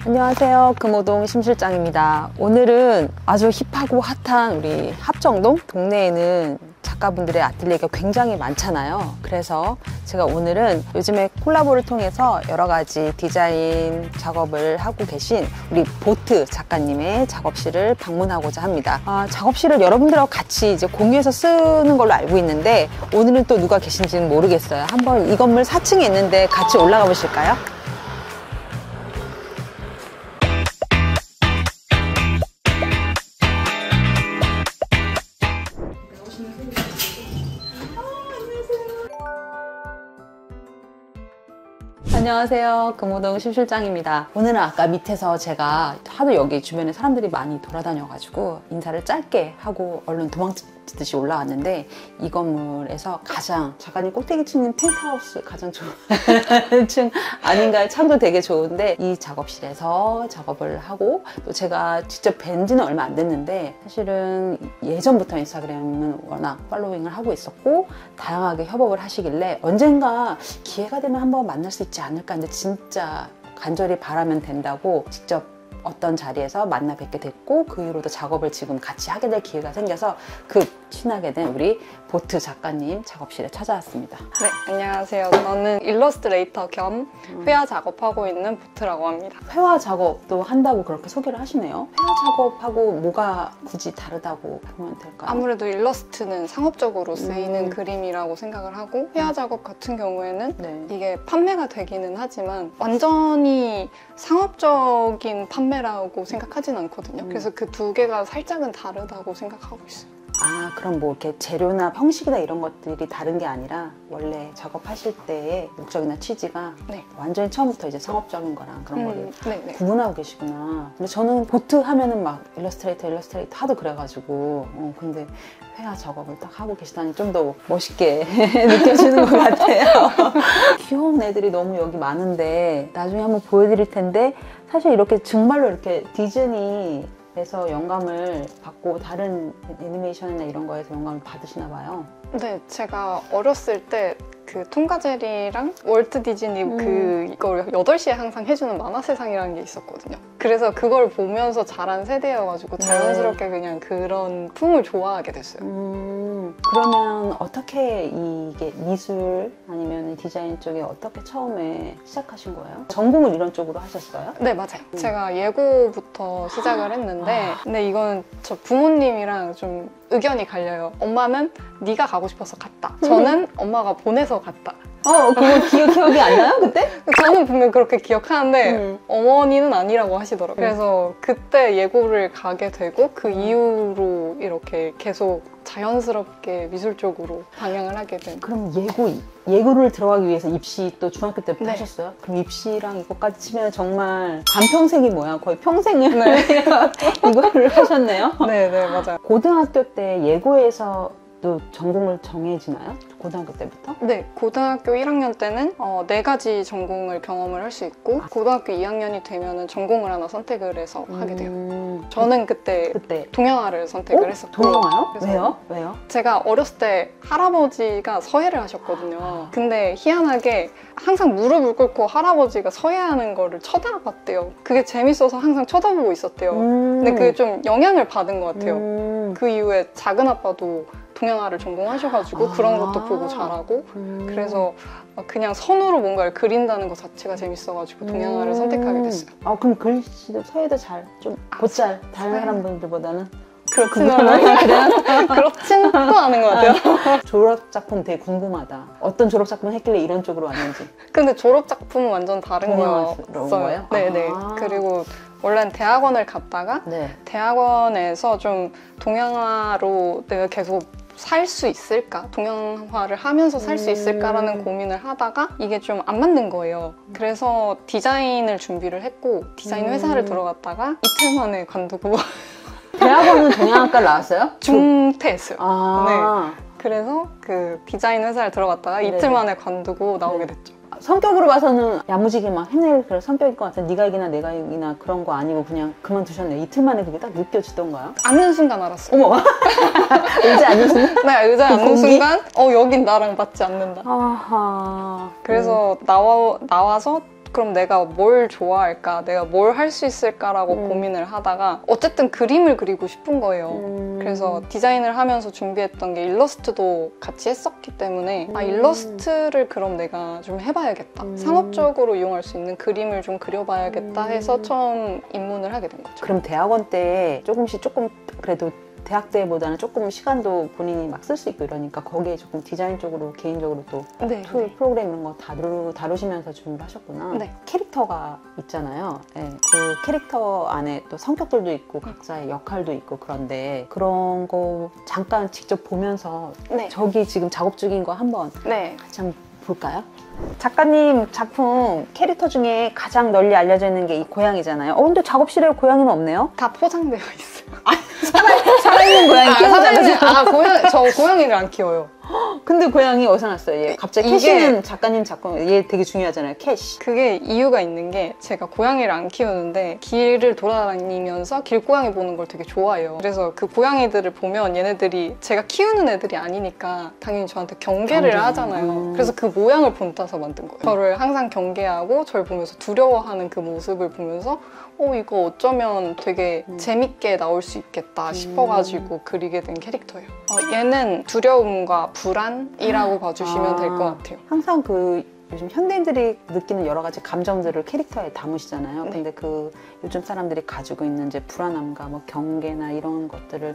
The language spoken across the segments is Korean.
안녕하세요. 금호동 심실장입니다. 오늘은 아주 힙하고 핫한 우리 합정동 동네에는 작가분들의 아틀리에가 굉장히 많잖아요. 그래서 제가 오늘은 요즘에 콜라보를 통해서 여러 가지 디자인 작업을 하고 계신 우리 보트 작가님의 작업실을 방문하고자 합니다. 작업실을 여러분들하고 같이 이제 공유해서 쓰는 걸로 알고 있는데 오늘은 또 누가 계신지는 모르겠어요. 한번 이 건물 4층에 있는데 같이 올라가 보실까요? 안녕하세요. 금호동 심실장입니다. 오늘은 아까 밑에서 제가 하도 여기 주변에 사람들이 많이 돌아다녀가지고 인사를 짧게 하고 얼른 도망치듯이 올라왔는데 이 건물에서 가장 작가님 꼭대기 치는 펜트하우스 가장 좋은 층 아닌가요? 창도 되게 좋은데 이 작업실에서 작업을 하고 또 제가 직접 뵌 지는 얼마 안 됐는데 사실은 예전부터 인스타그램은 워낙 팔로잉을 하고 있었고 다양하게 협업을 하시길래 언젠가 기회가 되면 한번 만날 수 있지 않을까 근데 진짜 간절히 바라면 된다고 직접 어떤 자리에서 만나 뵙게 됐고 그 이후로도 작업을 지금 같이 하게 될 기회가 생겨서 친하게 된 우리 보트 작가님 작업실에 찾아왔습니다. 네, 안녕하세요. 저는 일러스트레이터 겸 회화 작업하고 있는 보트라고 합니다. 회화 작업도 한다고 그렇게 소개를 하시네요. 회화 작업하고 뭐가 굳이 다르다고 보면 될까요? 아무래도 일러스트는 상업적으로 쓰이는 그림이라고 생각을 하고 회화 작업 같은 경우에는 이게 판매가 되기는 하지만 완전히 상업적인 판매라고 생각하진 않거든요. 그래서 그 두 개가 살짝은 다르다고 생각하고 있어요. 그럼 뭐 이렇게 재료나 형식이나 이런 것들이 다른 게 아니라 원래 작업하실 때의 목적이나 취지가 완전히 처음부터 이제 상업적인 거랑 그런 거를 구분하고 계시구나. 근데 저는 보트 하면은 막 일러스트레이터 하도 그래가지고 근데 회화 작업을 딱 하고 계시다니 좀 더 멋있게 느껴지는 것 같아요. 귀여운 애들이 너무 여기 많은데 나중에 한번 보여드릴 텐데 사실 이렇게 정말로 이렇게 디즈니에서 영감을 받고 다른 애니메이션이나 이런 거에서 영감을 받으시나 봐요. 네, 제가 어렸을 때 그 톰과제리랑 월트 디즈니 그걸 8시에 항상 해주는 만화세상이라는 게 있었거든요. 그래서 그걸 보면서 자란 세대여가지고 자연스럽게 그냥 그런 풍을 좋아하게 됐어요. 그러면 어떻게 이게 미술 아니면 디자인 쪽에 어떻게 처음에 시작하신 거예요? 전공을 이런 쪽으로 하셨어요? 네, 맞아요. 제가 예고부터 시작을 했는데 근데 이건 저 부모님이랑 좀 의견이 갈려요. 엄마는 네가 가고 싶어서 갔다. 저는 엄마가 보내서 갔다. 그거 기억이 안 나요, 그때? 저는 분명 그렇게 기억하는데 어머니는 아니라고 하시더라고요. 그래서 그때 예고를 가게 되고 그 이후로 이렇게 계속 자연스럽게 미술 쪽으로 방향을 하게 된. 그럼 예고를 들어가기 위해서 입시 또 중학교 때부터 하셨어요? 그럼 입시랑 이것까지 치면 정말 반평생이 뭐야? 거의 평생을 이거를 하셨네요? 네, 맞아요. 고등학교 때 예고에서 또 전공을 정해지나요? 고등학교 때부터? 네, 고등학교 1학년 때는 4가지 전공을 경험을 할 수 있고 고등학교 2학년이 되면 전공을 하나 선택을 해서 하게 돼요. 저는 그때 동양화를 선택을 했었고. 동양화요? 왜요? 제가 어렸을 때 할아버지가 서예를 하셨거든요. 근데 희한하게 항상 무릎을 꿇고 할아버지가 서예하는 거를 쳐다봤대요. 그게 재밌어서 항상 쳐다보고 있었대요. 근데 그게 좀 영향을 받은 것 같아요. 그 이후에 작은 아빠도 동양화를 전공하셔가지고 그런 것도 보고 잘하고 그래서 그냥 선으로 뭔가를 그린다는 것 자체가 재밌어가지고 동양화를 선택하게 됐어요. 그럼 글씨도 서예도 좀 곧잘 다른 사람분들보다는? 그렇지는 않아요. 그렇진 또 않은 것 같아요. 졸업작품 되게 궁금하다. 어떤 졸업작품 했길래 이런 쪽으로 왔는지. 근데 졸업작품은 완전 다른 거였어요. 네네. 그리고 원래는 대학원을 갔다가 대학원에서 좀 동양화로 내가 계속 살 수 있을까? 동양화를 하면서 살 수 있을까라는 고민을 하다가 이게 좀 안 맞는 거예요. 그래서 디자인을 준비를 했고 디자인 회사를 들어갔다가 이틀 만에 관두고 대학원은 동양학과를 나왔어요? 중퇴했어요. 그래서 그 디자인 회사를 들어갔다가 이틀 만에 관두고 나오게 됐죠. 성격으로 봐서는 야무지게 막 해낼 그런 성격일 것 같아요. 네가 이기나 내가 이기나 그런 거 아니고 그냥 그만두셨네. 이틀 만에 그게 딱 느껴지던가요? 앉는 순간 알았어요. 어머! 의자에 앉는 순간? 네, 의자에 앉는 순간 여긴 나랑 맞지 않는다. 아하. 그래서 나와서 그럼 내가 뭘 좋아할까? 내가 뭘 할 수 있을까라고 고민을 하다가 어쨌든 그림을 그리고 싶은 거예요. 그래서 디자인을 하면서 준비했던 게 일러스트도 같이 했었기 때문에 일러스트를 그럼 내가 좀 해봐야겠다. 상업적으로 이용할 수 있는 그림을 좀 그려봐야겠다 해서 처음 입문을 하게 된 거죠. 그럼 대학원 때 조금 그래도 대학 때보다는 조금 시간도 본인이 막 쓸 수 있고 이러니까 거기에 조금 디자인 쪽으로 개인적으로 또 네. 툴, 프로그램 이런 거 다루시면서 준비를 하셨구나. 네. 캐릭터가 있잖아요. 네. 그 캐릭터 안에 또 성격들도 있고 각자의 역할도 있고 그런데 그런 거 잠깐 직접 보면서 네. 저기 지금 작업 중인 거 한번 네. 같이 한번 볼까요? 작가님 작품 캐릭터 중에 가장 널리 알려져 있는 게 이 고양이잖아요. 근데 작업실에 고양이는 없네요? 다 포장되어 있어요. 살아있는 고양이 키우잖아요. 저 고양이를 안 키워요. 근데 고양이 어디서 났어요? 얘 갑자기 캐시는 작가님 작품 얘 되게 중요하잖아요. 캐시. 그게 이유가 있는 게 제가 고양이를 안 키우는데 길을 돌아다니면서 길고양이 보는 걸 되게 좋아해요. 그래서 그 고양이들을 보면 얘네들이 제가 키우는 애들이 아니니까 당연히 저한테 경계를 하잖아요. 그래서 그 모양을 본따서 만든 거예요. 저를 항상 경계하고 저를 보면서 두려워하는 그 모습을 보면서 이거 어쩌면 되게 재밌게 나올 수 있겠다 싶어가지고 그리게 된 캐릭터예요. 얘는 두려움과 불안이라고 봐주시면 될 것 같아요. 항상 그 요즘 현대인들이 느끼는 여러 가지 감정들을 캐릭터에 담으시잖아요. 네. 근데 그 요즘 사람들이 가지고 있는 이제 불안함과 뭐 경계나 이런 것들을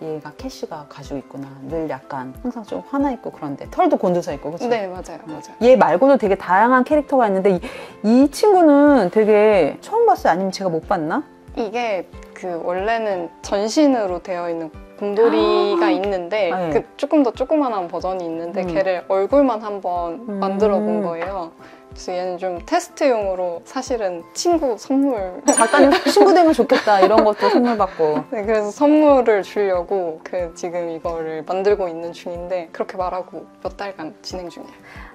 얘가 캐시가 가지고 있구나. 늘 약간 항상 좀 화나 있고 그런데 털도 곤두서 있고 그렇죠? 네, 맞아요. 얘 말고도 되게 다양한 캐릭터가 있는데 이 친구는 되게 처음 봤어요? 아니면 제가 못 봤나? 이게 그 원래는 전신으로 되어 있는 곰돌이가 있는데 네. 그 조금 더 조그만한 버전이 있는데 걔를 얼굴만 한번 만들어 본 거예요. 그래서 얘는 좀 테스트용으로 사실은 친구 선물 작가님 친구 되면 좋겠다 이런 것도 선물 받고. 네, 그래서 선물을 주려고 지금 이거를 만들고 있는 중인데 그렇게 말하고 몇 달간 진행 중이에요.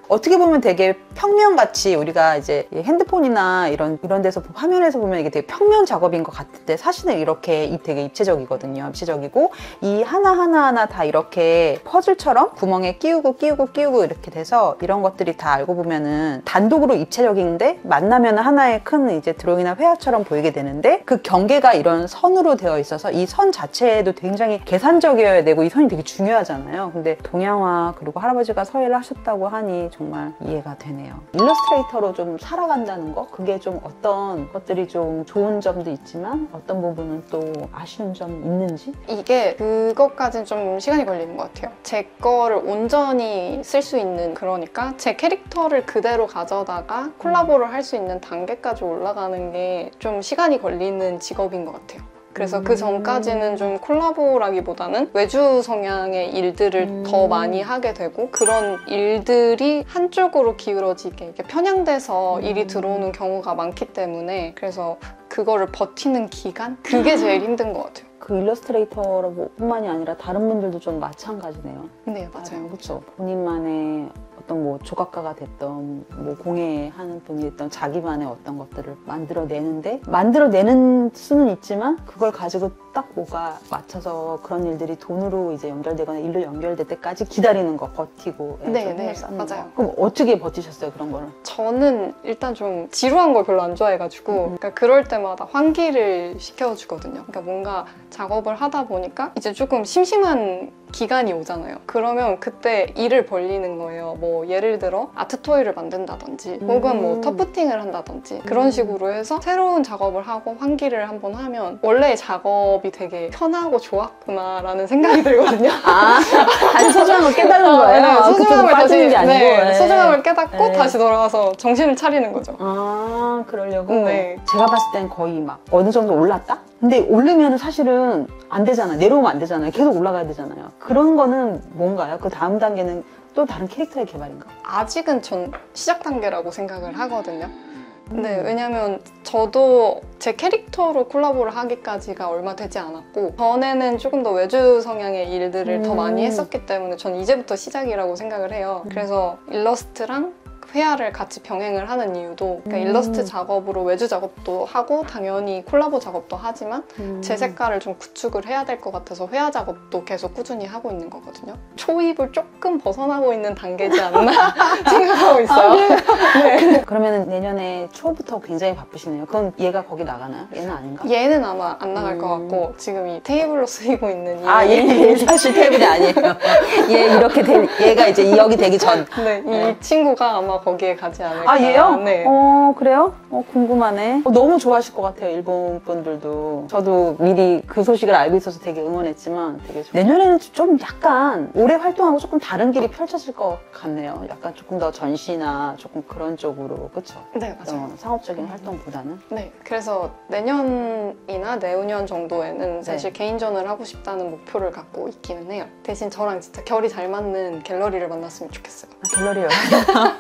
어떻게 보면 되게 평면같이 우리가 이제 핸드폰이나 이런 데서 화면에서 보면 이게 되게 평면 작업인 것 같은데 사실은 이렇게 되게 입체적이거든요. 입체적이고 이 하나하나 다 이렇게 퍼즐처럼 구멍에 끼우고 이렇게 돼서 이런 것들이 다 알고 보면은 단독으로 입체적인데 만나면 하나의 큰 이제 드로잉이나 회화처럼 보이게 되는데 그 경계가 이런 선으로 되어 있어서 이 선 자체도 굉장히 계산적이어야 되고 이 선이 되게 중요하잖아요. 근데 동양화 그리고 할아버지가 서예를 하셨다고 하니 정말 이해가 되네요. 일러스트레이터로 좀 살아간다는 거? 그게 좀 어떤 것들이 좀 좋은 점도 있지만 어떤 부분은 또 아쉬운 점이 있는지? 이게 그것까지는 좀 시간이 걸리는 것 같아요. 제 거를 온전히 쓸 수 있는 그러니까 제 캐릭터를 그대로 가져다가 콜라보를 할 수 있는 단계까지 올라가는 게 좀 시간이 걸리는 직업인 것 같아요. 그래서 그 전까지는 좀 콜라보라기보다는 외주 성향의 일들을 더 많이 하게 되고 그런 일들이 한쪽으로 기울어지게 이렇게 편향돼서 일이 들어오는 경우가 많기 때문에 그래서 그거를 버티는 기간? 그게 제일 힘든 것 같아요. 그 일러스트레이터뿐만이 아니라 다른 분들도 좀 마찬가지네요. 네, 맞아요. 그렇죠. 본인만의 어떤 뭐 조각가가 됐던 뭐 공예하는 분이 됐던 자기만의 어떤 것들을 만들어내는 수는 있지만 그걸 가지고 딱 뭐가 맞춰서 그런 일들이 돈으로 이제 연결되거나 일로 연결될 때까지 기다리는 거 버티고 네, 쌓는 맞아요. 거. 그럼 어떻게 버티셨어요 그런 거를? 저는 일단 좀 지루한 걸 별로 안 좋아해가지고 그러니까 그럴 때마다 환기를 시켜주거든요. 그러니까 뭔가 작업을 하다 보니까 이제 조금 심심한 기간이 오잖아요. 그러면 그때 일을 벌리는 거예요. 뭐 예를 들어 아트 토이를 만든다든지 혹은 뭐 터프팅을 한다든지 그런 식으로 해서 새로운 작업을 하고 환기를 한번 하면 원래 작업이 되게 편하고 좋았구나라는 생각이 들거든요. 아니 소중함을 깨닫는 거예요? 네, 소중함을 빠지는 게 아니고. 네, 소중함을 깨닫고 네. 다시 돌아가서 정신을 차리는 거죠. 그러려고? 네. 제가 봤을 땐 거의 막 어느 정도 올랐다? 근데 오르면 사실은 안 되잖아요. 내려오면 안 되잖아요. 계속 올라가야 되잖아요. 그런 거는 뭔가요? 그 다음 단계는 또 다른 캐릭터의 개발인가? 아직은 전 시작 단계라고 생각을 하거든요. 네, 왜냐면 저도 제 캐릭터로 콜라보를 하기까지가 얼마 되지 않았고 전에는 조금 더 외주 성향의 일들을 더 많이 했었기 때문에 전 이제부터 시작이라고 생각을 해요. 그래서 일러스트랑 회화를 같이 병행을 하는 이유도 그러니까 일러스트 작업으로 외주 작업도 하고 당연히 콜라보 작업도 하지만 제 색깔을 좀 구축을 해야 될 것 같아서 회화 작업도 계속 꾸준히 하고 있는 거거든요. 초입을 조금 벗어나고 있는 단계지 않나 생각하고 있어요. 네. 그러면 내년에 초부터 굉장히 바쁘시네요. 그럼 얘가 거기 나가나요? 얘는 아닌가? 얘는 아마 안 나갈 것 같고 지금 이 테이블로 쓰이고 있는 얘 사실 테이블이 아니에요. 얘 이렇게 얘가 이제 여기 되기 전. 네, 이 친구가 아마 거기에 가지 않을까. 얘요? 네. 그래요? 궁금하네. 너무 좋아하실 것 같아요, 일본 분들도. 저도 미리 그 소식을 알고 있어서 되게 응원했지만 내년에는 좀 약간 올해 활동하고 조금 다른 길이 펼쳐질 것 같네요. 약간 조금 더 전시나 조금 그런 쪽으로, 그쵸? 네, 맞아요. 상업적인 활동보다는. 네, 그래서 내년이나 내후년 정도에는 사실 개인전을 하고 싶다는 목표를 갖고 있기는 해요. 대신 저랑 진짜 결이 잘 맞는 갤러리를 만났으면 좋겠어요. 갤러리 열어야 되나?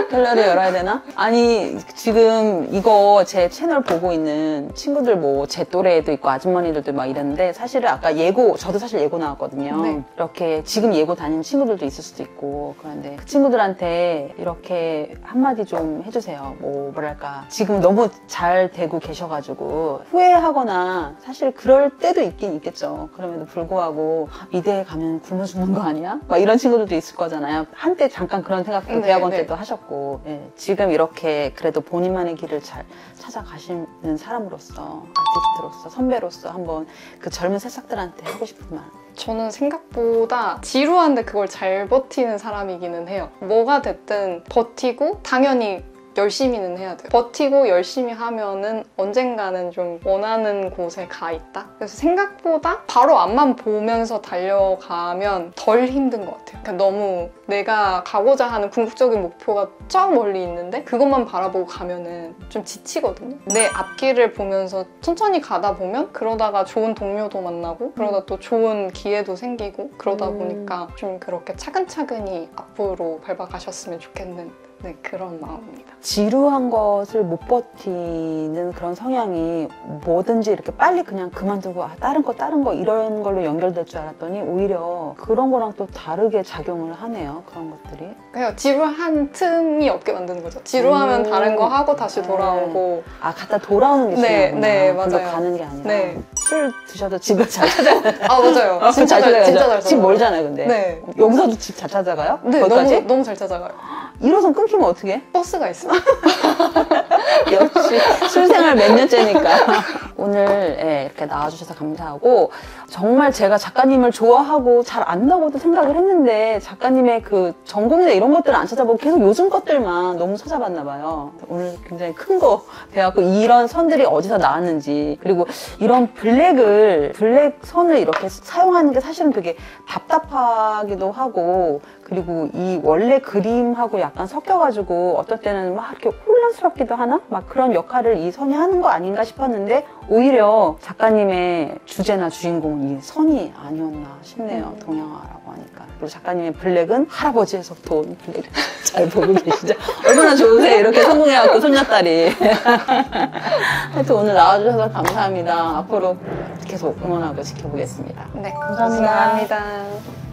갤러리 열어야 되나? 아니, 지금 이거 제 채널 보고 있는 친구들 뭐 제 또래도 있고 아주머니들도 막 이랬는데 사실은 아까 저도 사실 예고 나왔거든요. 네. 이렇게 지금 예고 다니는 친구들도 있을 수도 있고 그런데 그 친구들한테 이렇게 한마디 좀 해주세요. 뭐랄까. 지금 너무 잘 되고 계셔가지고 후회하거나 사실 그럴 때도 있긴 있겠죠. 그럼에도 불구하고 미대에 가면 굶어 죽는 거 아니야? 막 이런 친구들도 있을 거잖아요. 한때 잠깐 그런 생각도 대학원 때도 하셨고 지금 이렇게 그래도 본인만의 길을 잘 찾아가시는 사람으로서 아티스트로서 선배로서 한번 그 젊은 새싹들한테 하고 싶은 말. 저는 생각보다 지루한데 그걸 잘 버티는 사람이기는 해요. 뭐가 됐든 버티고 당연히 열심히는 해야 돼요. 버티고 열심히 하면은 언젠가는 좀 원하는 곳에 가 있다? 그래서 생각보다 바로 앞만 보면서 달려가면 덜 힘든 것 같아요. 그러니까 너무 내가 가고자 하는 궁극적인 목표가 저 멀리 있는데 그것만 바라보고 가면은 좀 지치거든요. 내 앞길을 보면서 천천히 가다 보면 그러다가 좋은 동료도 만나고 그러다 또 좋은 기회도 생기고 그러다 보니까 좀 그렇게 차근차근히 앞으로 밟아가셨으면 좋겠는 그런 마음입니다. 지루한 것을 못 버티는 그런 성향이 뭐든지 이렇게 빨리 그냥 그만두고 다른 거 이런 걸로 연결될 줄 알았더니 오히려 그런 거랑 또 다르게 작용을 하네요. 그런 것들이. 그냥 지루한 틈이 없게 만드는 거죠. 지루하면 다른 거 하고 다시 돌아오고. 갔다 돌아오는 게 중요하구나. 네, 맞아요. 글로 가는 게 아니라. 네. 술 드셔도 집을 잘 찾아요. 맞아요. 진짜 잘 찾아가요. 집 멀잖아요, 근데. 네. 여기서도 집 잘 찾아가요? 네, 거기까지? 너무 잘 찾아가요. 1호선 끊기면 어떻게? 버스가 있어요. 역시 술생활 몇 년째니까. 오늘 이렇게 나와주셔서 감사하고 정말 제가 작가님을 좋아하고 잘 안다고도 생각을 했는데 작가님의 그 전공이나 이런 것들을 안 찾아보고 계속 요즘 것들만 너무 찾아봤나 봐요. 오늘 굉장히 큰 거 배웠고 이런 선들이 어디서 나왔는지 그리고 이런 블랙 선을 이렇게 사용하는 게 사실은 되게 답답하기도 하고 그리고 이 원래 그림하고 약간 섞여가지고 어떨 때는 막 이렇게 혼란스럽기도 하나? 막 그런 역할을 이 선이 하는 거 아닌가 싶었는데 오히려 작가님의 주제나 주인공은 이 선이 아니었나 싶네요. 동양화라고 하니까. 그리고 작가님의 블랙은 할아버지에서부터 온 블랙을 잘 보고 계시죠? 얼마나 좋으세요. 이렇게 성공해갖고 손녀딸이. 하여튼 오늘 나와주셔서 감사합니다. 앞으로 계속 응원하고 지켜보겠습니다. 네, 감사합니다. 감사합니다.